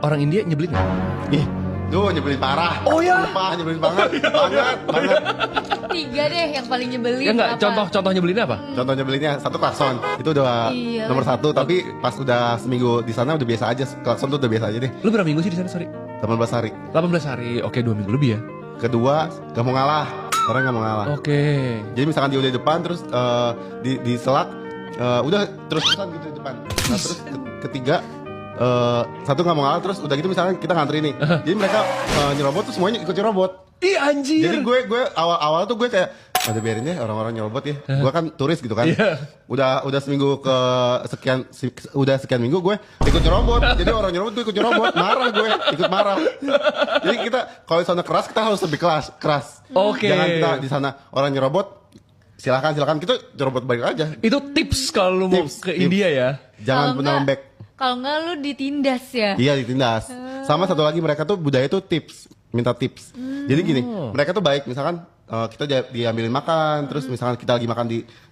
Orang India nyebelin nggak? Ih, tuh nyebelin parah. Oh ya? Sumpah, nyebelin banget, banget. 3 deh yang paling nyebelin. Ya nggak, apa? contoh nyebelinnya apa? Contoh nyebelinnya satu klakson, itu udah Iya. nomor 1. Tapi pas udah seminggu di sana udah biasa aja, klakson tuh udah biasa aja deh. Lu berapa minggu sih di sana, sorry? 18 hari. 18 hari, oke 2 minggu lebih ya? Kedua, gak mau ngalah. Orang gak mau ngalah. Oke. Jadi misalkan dia udah di depan, terus di selak, udah terus-terusan gitu di depan. Nah terus ketiga, satu gak mau ngalah, terus udah gitu misalkan kita ngantri nih. Jadi mereka nyerobot tuh semuanya ikut nyerobot. Ih anjir. Jadi gue awal tuh gue kayak ada biarin ya orang-orang nyerobot ya. Gue kan turis gitu kan. Iya. Udah seminggu ke sekian minggu gue ikut nyerobot. Jadi orang nyerobot gue ikut nyerobot. Marah gue, ikut marah. Jadi kita kalau di sana keras kita harus lebih keras. Oke. Jangan kita di sana orang nyerobot silakan kita nyerobot balik aja. Itu tips kalau lu mau Tips, ke tips. India ya? Jangan Kalau pernah enggak- lembek. Kalau enggak lu ditindas ya. Iya ditindas. Sama satu lagi mereka tuh budaya tuh tips, minta tips. Jadi gini, mereka tuh baik misalkan kita diambilin makan, terus misalkan kita lagi makan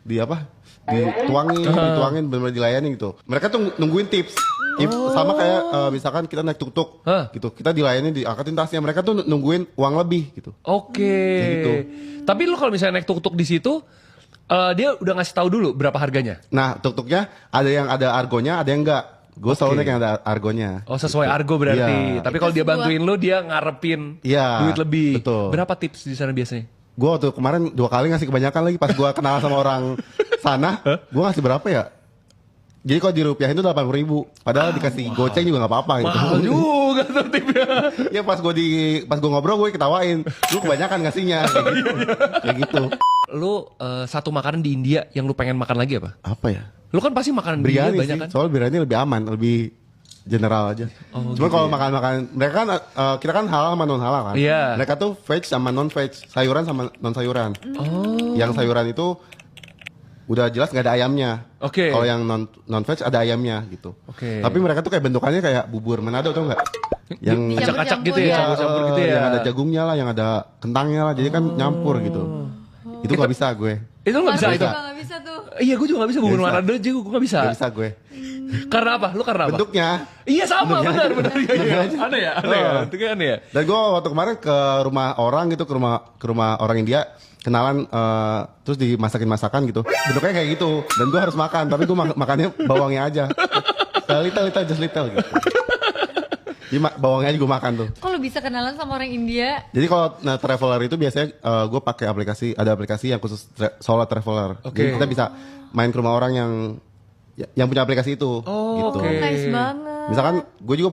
di apa? Dituangin benar-benar dilayani gitu. Mereka tuh nungguin tips. Sama kayak misalkan kita naik tuk-tuk gitu. Kita dilayani diangkatin tasnya, mereka tuh nungguin uang lebih gitu. Oke. Kayak gitu. Tapi lu kalau misalnya naik tuk-tuk di situ, dia udah ngasih tahu dulu berapa harganya? Nah, tuk-tuknya ada yang ada argonya, ada yang enggak. Gue selalu naik yang ada argonya. Oh sesuai argo berarti. Iya. Tapi kalau dia bantuin lu, dia ngarepin Iya, duit lebih. betul. Berapa tips di sana biasanya? Gue waktu kemarin 2 kali ngasih kebanyakan lagi pas gue kenal sama orang sana. Gue ngasih berapa ya? Jadi kalau dirupiahin itu 80.000. Padahal dikasih goceng juga gak apa-apa gitu. Mahal juga tuh tipnya. Ya pas gue ngobrol gue ketawain. Lu kebanyakan ngasihnya kayak gitu. Kayak gitu. Lu satu makanan di India yang lu pengen makan lagi apa? Apa ya? Lu kan pasti makanan di India Biryani banyak sih. kan? Soal biryani lebih aman, lebih general aja. Cuma kalau makan-makan mereka kan kita kan halal sama non halal kan. Iya. Mereka tuh veg sama non veg, sayuran sama non sayuran. Oh. Yang sayuran itu udah jelas nggak ada ayamnya. Oke. Kalau yang non veg ada ayamnya gitu. Oke. Tapi mereka tuh kayak bentukannya kayak bubur Manado tau nggak? Yang Acak-acak gitu ya, Campur-campur ya. campur-campur gitu ya. Yang ada jagungnya lah, yang ada kentangnya lah. Jadi kan nyampur gitu. Itu nggak bisa gue. Itu lu gak bisa Parah itu? juga nggak bisa tuh. Iya gue juga gak bisa bubur Nggak bisa. Manado aja gue gak bisa. Nggak bisa gue. Karena apa? Lu karena apa? Bentuknya. Iya sama Bentuknya benar. aja. Iya. Bentuknya aja. Aneh ya? Aneh ya? Bentuknya aneh ya? Dan gue waktu kemarin ke rumah orang gitu, ke rumah orang India, kenalan terus dimasakin masakan gitu. Bentuknya kayak gitu. Dan gue harus makan, tapi gue makannya bawangnya aja. Little, just little gitu. Jadi bawangnya aja gue makan tuh. Kok lu bisa kenalan sama orang India? Jadi kalau traveler itu biasanya gue pakai ada aplikasi yang khusus solo traveler. Oke. Jadi kita bisa main ke rumah orang yang punya aplikasi itu. Oh, gitu. oke. Nice banget. Misalkan gue juga